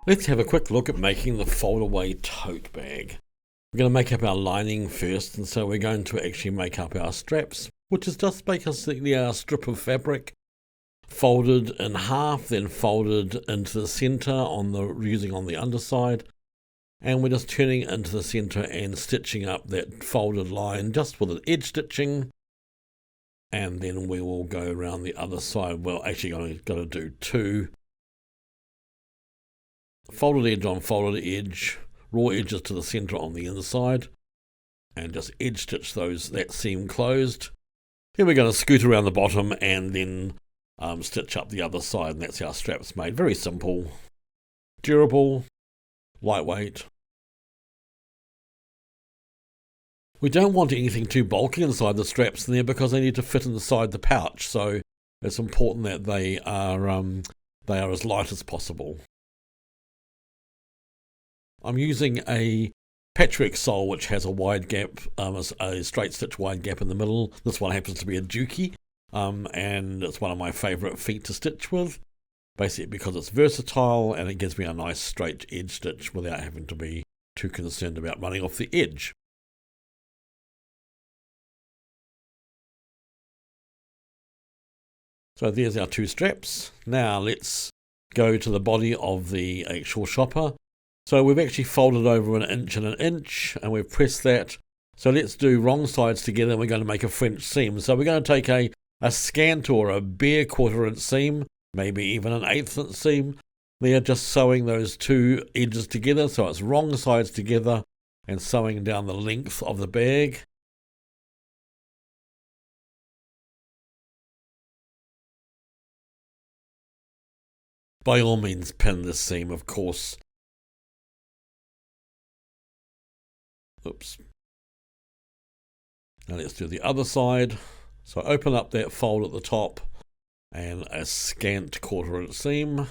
Let's have a quick look at making the Fold Away Tote Bag. We're going to make up our lining first, and so we're going to actually make up our straps, which is just basically our strip of fabric folded in half, then folded into the center using on the underside, and we're just turning it into the center and stitching up that folded line just with an edge stitching, and then we will go around the other side. Well, actually got to do two folded edge on folded edge, raw edges to the center on the inside, and just edge stitch that seam closed. Then we're going to scoot around the bottom and then stitch up the other side, and that's how straps made. Very simple, durable, lightweight. We don't want anything too bulky inside the straps in there because they need to fit inside the pouch, so it's important that they are as light as possible. I'm using a patchwork sole which has a wide gap, a straight stitch wide gap in the middle. This one happens to be a dukey, and it's one of my favourite feet to stitch with, basically because it's versatile and it gives me a nice straight edge stitch without having to be too concerned about running off the edge. So there's our two straps. Now let's go to the body of the actual shopper. So we've actually folded over an inch and an inch, and we've pressed that. So let's do wrong sides together, and we're going to make a French seam. So we're going to take a scant or a bare 1/4 inch seam, maybe even an 1/8 inch seam. We are just sewing those two edges together, so it's wrong sides together, and sewing down the length of the bag. By all means, pin this seam, of course. Oops. Now let's do the other side. So open up that fold at the top and a scant 1/4 inch seam.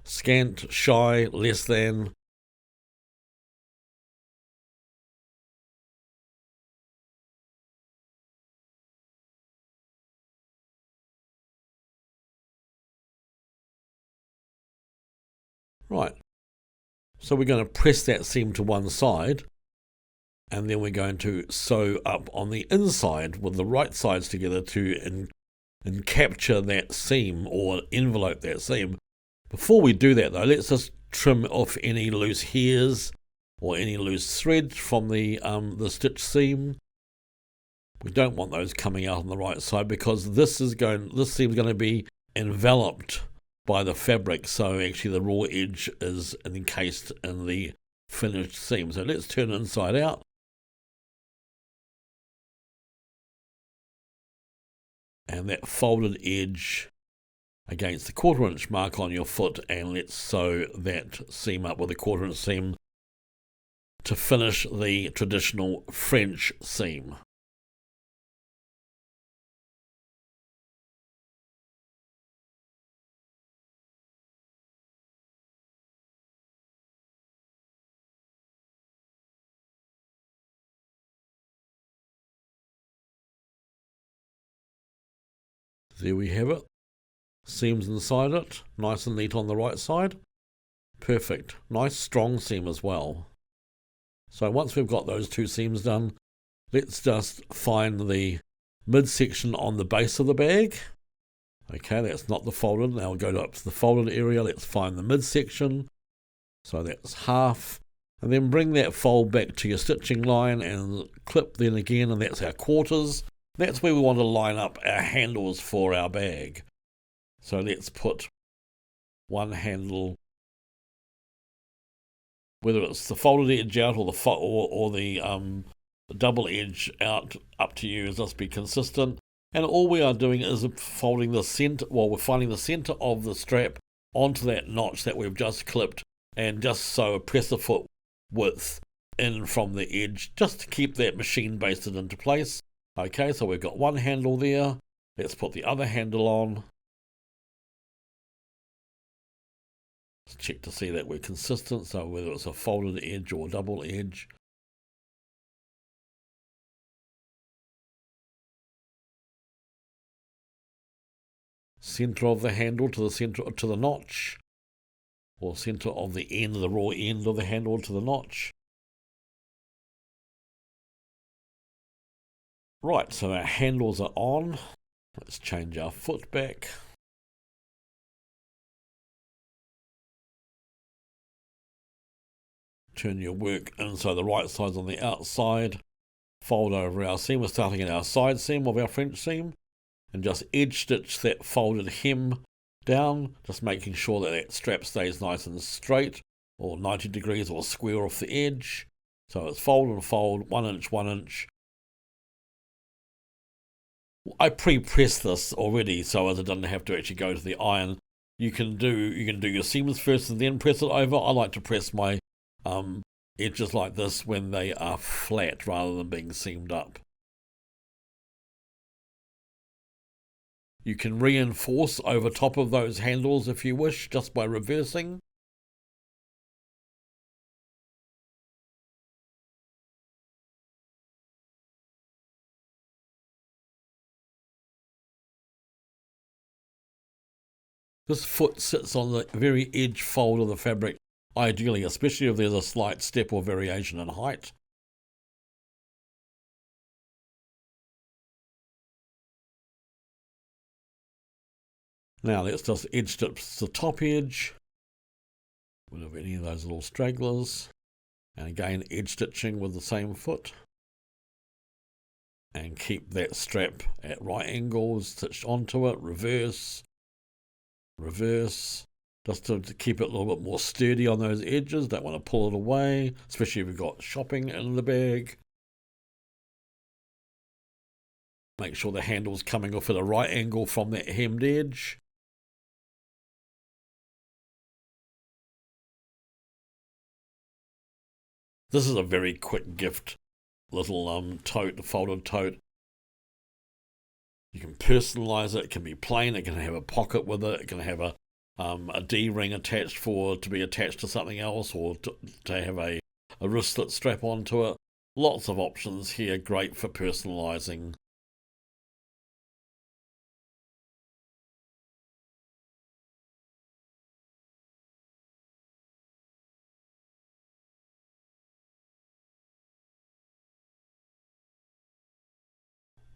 Scant, shy, less than. Right. So we're going to press that seam to one side, and then we're going to sew up on the inside with the right sides together to capture that seam or envelope that seam. Before we do that though, let's just trim off any loose hairs or any loose thread from the stitch seam. We don't want those coming out on the right side because this seam is going to be enveloped by the fabric, so actually the raw edge is encased in the finished seam. So let's turn it inside out. And that folded edge against the 1/4 inch mark on your foot, and let's sew that seam up with a 1/4 inch seam to finish the traditional French seam. There we have it. Seams inside it, nice and neat on the right side. Perfect. Nice strong seam as well. So once we've got those two seams done, let's just find the midsection on the base of the bag. Okay, that's not the folded. Now we'll go up to the folded area. Let's find the midsection. So that's half. And then bring that fold back to your stitching line and clip then again, and that's our quarters. That's where we want to line up our handles for our bag. So let's put one handle, whether it's the folded edge out or the double edge out, up to you. Just be consistent. And all we are doing is folding the center. Well, we're finding the center of the strap onto that notch that we've just clipped, and just so press the foot width in from the edge, just to keep that machine basted into place. Okay, so we've got one handle there. Let's put the other handle on. Let's check to see that we're consistent, so whether it's a folded edge or double edge. center of the handle to the center to the notch, or center of the end, the raw end of the handle to the notch. Right, so our handles are on. Let's change our foot back. Turn your work in so the right side's on the outside. Fold over our seam. We're starting at our side seam of our French seam, and just edge stitch that folded hem down, just making sure that that strap stays nice and straight, or 90 degrees or square off the edge. So it's fold and fold, 1 inch, 1 inch. I pre-press this already so as it doesn't have to actually go to the iron. You can do your seams first and then press it over. I like to press my edges like this when they are flat rather than being seamed up. You can reinforce over top of those handles if you wish, just by reversing. This foot sits on the very edge fold of the fabric, ideally, especially if there's a slight step or variation in height. Now let's just edge stitch the top edge, rid of any of those little stragglers, and again edge stitching with the same foot, and keep that strap at right angles, stitched onto it, reverse, reverse, just to keep it a little bit more sturdy on those edges. Don't want to pull it away, especially if you've got shopping in the bag. Make sure the handle's coming off at a right angle from that hemmed edge. This is a very quick gift, little tote, folded tote. You can personalize it. It can be plain. It can have a pocket with it. It can have a D-ring attached to be attached to something else, or to have a wristlet strap onto it. Lots of options here, great for personalizing.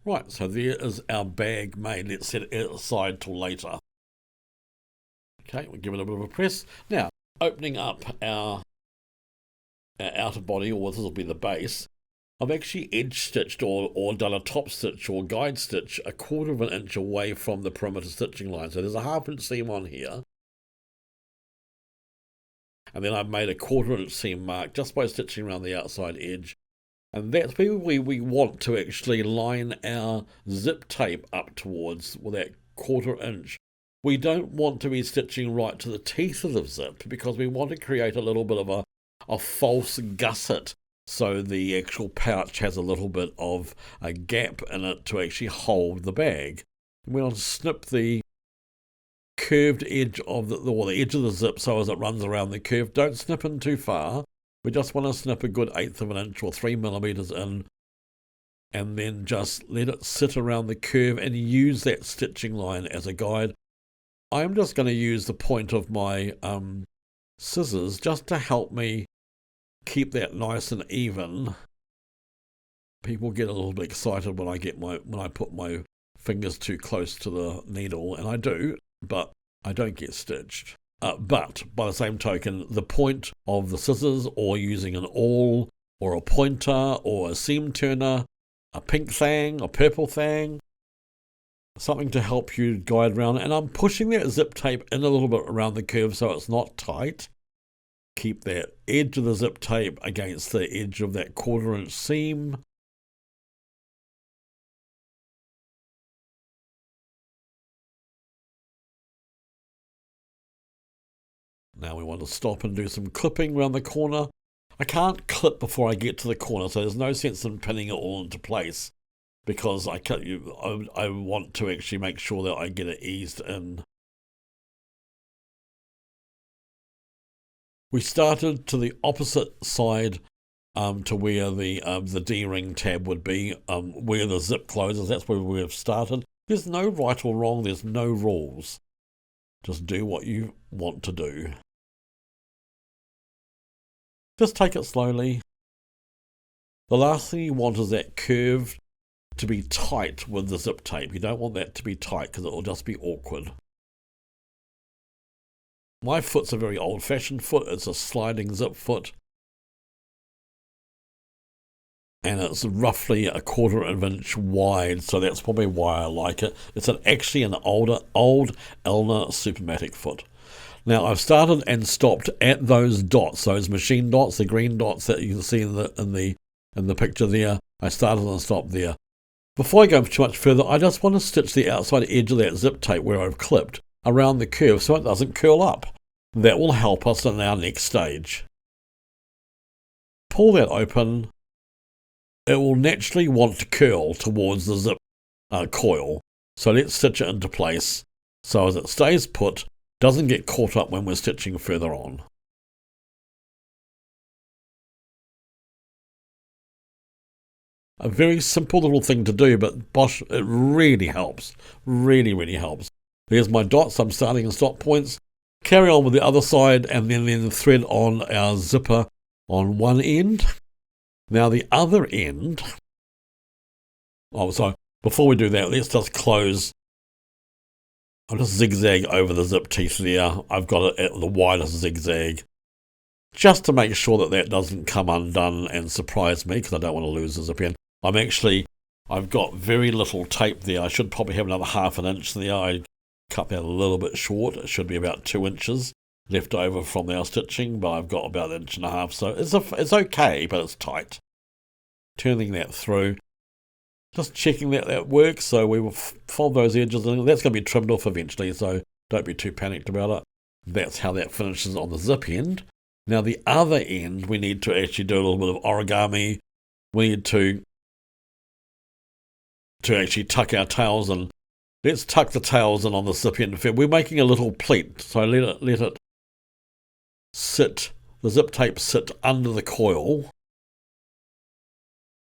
Right, so there is our bag made. Let's set it aside till later. Okay, we'll give it a bit of a press. Now, opening up our outer body, or this will be the base, I've actually edge stitched or done a top stitch or guide stitch 1/4 of an inch away from the perimeter stitching line. So there's a 1/2 inch seam on here. And then I've made a 1/4 inch seam mark just by stitching around the outside edge. And that's where we want to actually line our zip tape up towards with that 1/4 inch. We don't want to be stitching right to the teeth of the zip, because we want to create a little bit of a false gusset, so the actual pouch has a little bit of a gap in it to actually hold the bag. We want to snip the curved edge of the edge of the zip so as it runs around the curve. Don't snip in too far. We just want to snip a good 1/8 of an inch or 3 millimeters in, and then just let it sit around the curve and use that stitching line as a guide. I'm just going to use the point of my scissors just to help me keep that nice and even. People get a little bit excited when I put my fingers too close to the needle, and I do, but I don't get stitched. But by the same token, the point of the scissors, or using an awl or a pointer or a seam turner, a pink thang, a purple thang, something to help you guide around. And I'm pushing that zip tape in a little bit around the curve so it's not tight. Keep that edge of the zip tape against the edge of that 1/4 inch seam. Now we want to stop and do some clipping around the corner. I can't clip before I get to the corner, so there's no sense in pinning it all into place, because I want to actually make sure that I get it eased in. We started to the opposite side to where the D-ring tab would be, where the zip closes. That's where we've started. There's no right or wrong, there's no rules. Just do what you want to do. Just take it slowly. The last thing you want is that curve to be tight with the zip tape. You don't want that to be tight because it will just be awkward. My foot's a very old-fashioned foot. It's a sliding zip foot. And it's roughly 1/4 of an inch wide, so that's probably why I like it. It's actually an old Elna Supermatic foot. Now I've started and stopped at those dots, those machine dots, the green dots that you can see in the picture there. I started and stopped there. Before I go too much further, I just want to stitch the outside edge of that zip tape where I've clipped around the curve so it doesn't curl up. That will help us in our next stage. Pull that open. It will naturally want to curl towards the zip coil. So let's stitch it into place so as it stays put, doesn't get caught up when we're stitching further on. A very simple little thing to do, but bosh, it really helps. Really, really helps. There's my dots, I'm starting and stop points. Carry on with the other side and then thread on our zipper on one end. Now the other end, so before we do that, let's just close. I'll just zigzag over the zip teeth there. I've got it at the widest zigzag, just to make sure that that doesn't come undone and surprise me, because I don't want to lose the zip end. I've got very little tape there. I should probably have another 1/2 inch there. I cut that a little bit short. It should be about 2 inches left over from our stitching, but I've got about 1.5 inches, so it's okay, but it's tight. Turning that through, just checking that works. So we will fold those edges, and that's going to be trimmed off eventually, so don't be too panicked about it. That's how that finishes on the zip end. Now the other end, we need to actually do a little bit of origami. We need to actually tuck our tails in. Let's tuck the tails in on the zip end. We're making a little pleat, so let it sit, the zip tape sit under the coil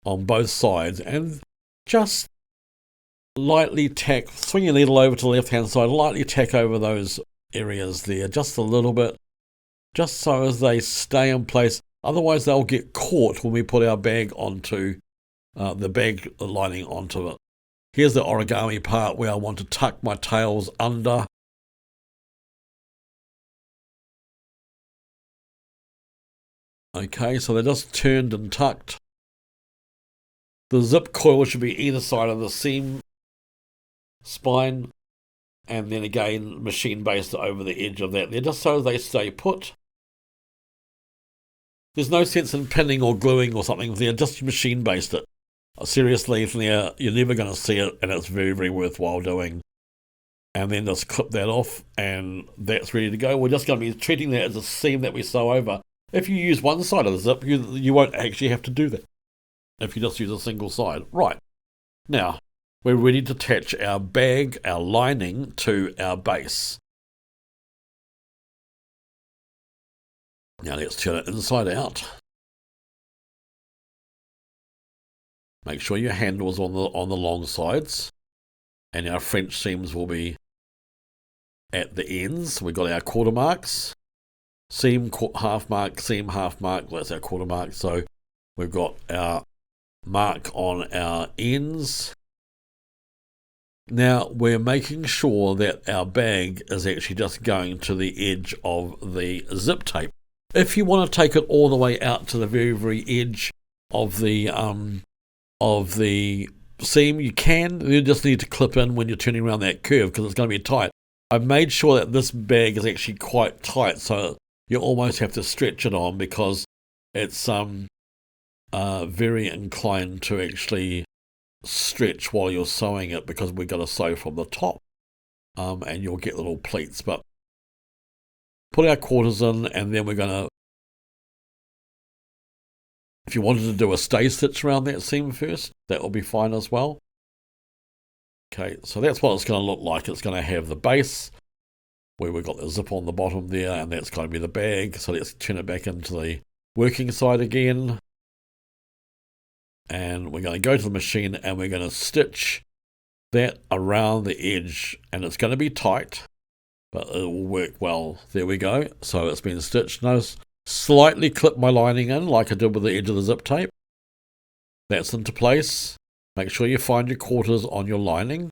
on both sides, and just lightly tack, swing your needle over to the left hand side, lightly tack over those areas there, just a little bit, just so as they stay in place. Otherwise they'll get caught when we put our bag onto the bag lining onto it. Here's the origami part where I want to tuck my tails under. Okay, so they're just turned and tucked. The zip coil should be either side of the seam spine, and then again machine based over the edge of that there, just so they stay put. There's no sense in pinning or gluing or something there, just machine based it. Seriously, there, you're never going to see it, and it's very, very worthwhile doing. And then just clip that off, and that's ready to go. We're just going to be treating that as a seam that we sew over. If you use one side of the zip, you won't actually have to do that if you just use a single side. Right, now we're ready to attach our bag, our lining, to our base. Now let's turn it inside out. Make sure your handle's on the long sides, and our French seams will be at the ends. We've got our quarter marks, seam half mark, seam half mark. That's our quarter mark. So we've got our mark on our ends. Now we're making sure that our bag is actually just going to the edge of the zip tape. If you want to take it all the way out to the very, very edge of the seam, you can. You just need to clip in when you're turning around that curve, because it's going to be tight. I've made sure that this bag is actually quite tight, so you almost have to stretch it on, because it's very inclined to actually stretch while you're sewing it, because we've got to sew from the top, and you'll get little pleats. But put our quarters in, and then we're going to, if you wanted to do a stay stitch around that seam first, that will be fine as well. Okay, so that's what it's going to look like. It's going to have the base where we've got the zip on the bottom there, and that's going to be the bag. So let's turn it back into the working side again. And we're going to go to the machine, and we're going to stitch that around the edge, and it's going to be tight, but it will work well. There we go. So it's been stitched. Notice, slightly clip my lining in like I did with the edge of the zip tape. That's into place. Make sure you find your quarters on your lining.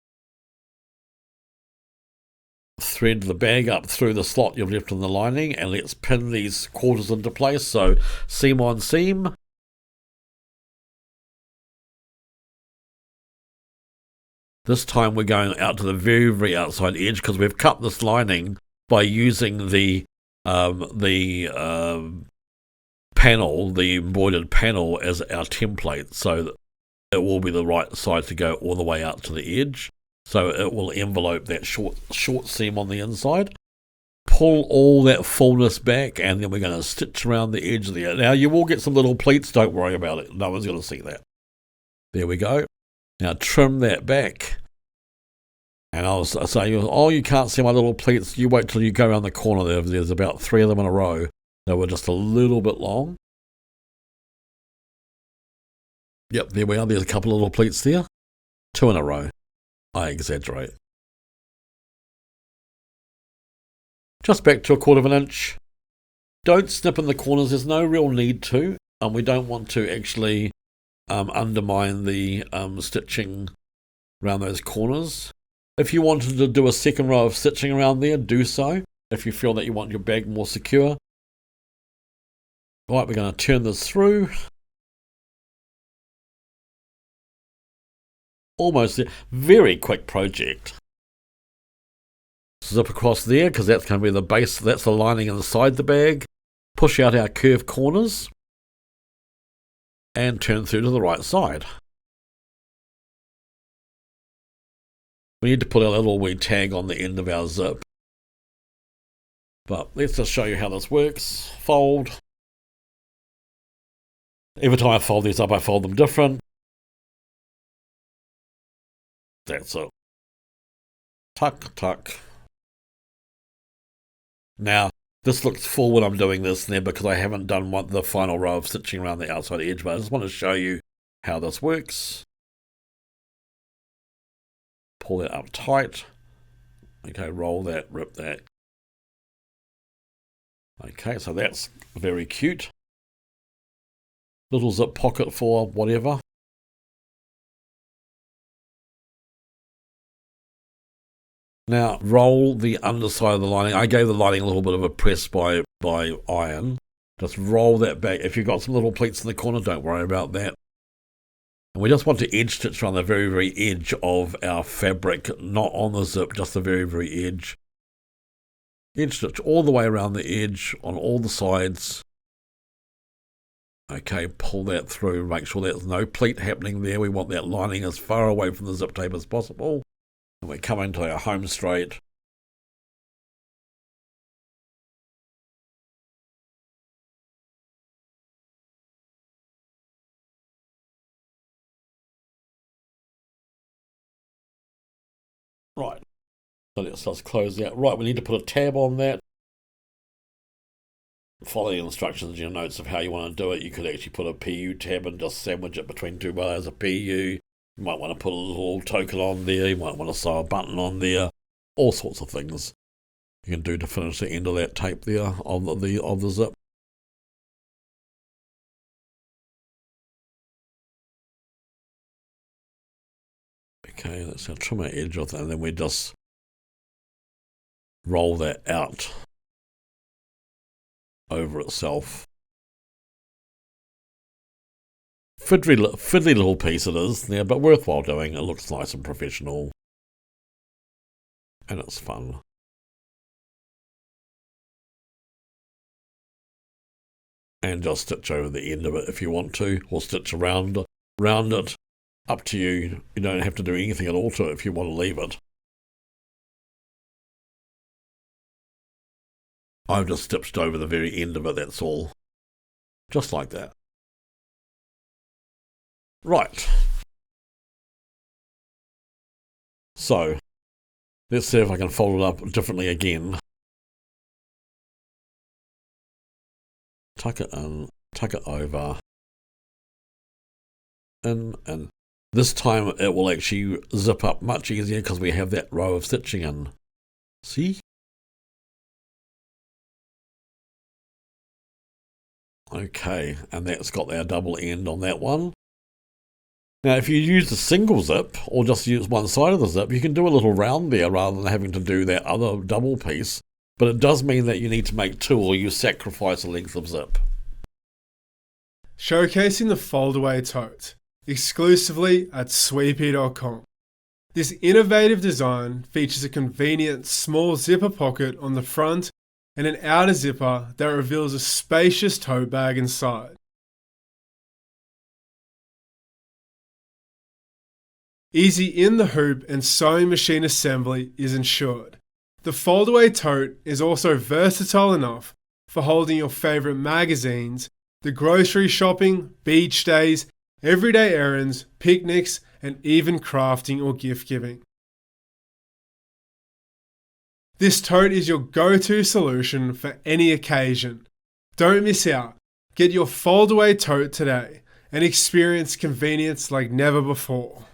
Thread the bag up through the slot you've left in the lining, and let's pin these quarters into place. So seam on seam. This time we're going out to the very, very outside edge because we've cut this lining by using the panel, the embroidered panel, as our template, so that it will be the right side to go all the way out to the edge. So it will envelope that short seam on the inside. Pull all that fullness back, and then we're going to stitch around the edge there. Now you will get some little pleats, don't worry about it. No one's going to see that. There we go. Now trim that back. And I was saying, oh, you can't see my little pleats. You wait till you go around the corner there. There's about 3 of them in a row. They were just a little bit long. Yep, there we are. There's a couple of little pleats there. 2 in a row. I exaggerate. Just back to 1/4 of an inch. Don't snip in the corners. There's no real need to. And we don't want to actually undermine the stitching around those corners. If you wanted to do a second row of stitching around there, do so. If you feel that you want your bag more secure. Right, we're going to turn this through. Almost there. Very quick project. Zip across there because that's going to be the base. That's the lining inside the bag. Push out our curved corners. And turn through to the right side. We need to put a little wee tag on the end of our zip. But let's just show you how this works. Fold. Every time I fold these up, I fold them different. That's it. Tuck, tuck. Now, this looks full when I'm doing this there because I haven't done the final row of stitching around the outside edge, but I just want to show you how this works. Pull that up tight. Okay, roll that, rip that. Okay, so that's very cute. Little zip pocket for whatever. Now, roll the underside of the lining. I gave the lining a little bit of a press by iron. Just roll that back. If you've got some little pleats in the corner, don't worry about that. And we just want to edge stitch around the very, very edge of our fabric, not on the zip, just the very, very edge. Edge stitch all the way around the edge on all the sides. Okay, pull that through. Make sure there's no pleat happening there. We want that lining as far away from the zip tape as possible. And we're coming to our home straight. Right, so let's just close that. Right, we need to put a tab on that. Follow the instructions in your notes of how you want to do it. You could actually put a PU tab and just sandwich it between 2 layers of PU. You might want to put a little token on there. You might want to sew a button on there. All sorts of things you can do to finish the end of that tape there of the zip. Okay, that's our trim our edge off, and then we just roll that out over itself. Fiddly little piece it is, yeah, but worthwhile doing. It looks nice and professional. And it's fun. And just stitch over the end of it if you want to, or stitch around it. Up to you. You don't have to do anything at all to it if you want to leave it. I've just stitched over the very end of it, that's all. Just like that. Right. So, let's see if I can fold it up differently again. Tuck it in, tuck it over, in, and This time it will actually zip up much easier because we have that row of stitching in. See? Okay, and that's got our double end on that one. Now if you use the single zip, or just use one side of the zip, you can do a little round there rather than having to do that other double piece. But it does mean that you need to make two, or you sacrifice a length of zip. Showcasing the Fold Away Tote, exclusively at sweetpea.com. This innovative design features a convenient small zipper pocket on the front and an outer zipper that reveals a spacious tote bag inside. Easy in the hoop and sewing machine assembly is ensured. The Fold Away Tote is also versatile enough for holding your favourite magazines, the grocery shopping, beach days, everyday errands, picnics, and even crafting or gift giving. This tote is your go-to solution for any occasion. Don't miss out. Get your Fold Away Tote today and experience convenience like never before.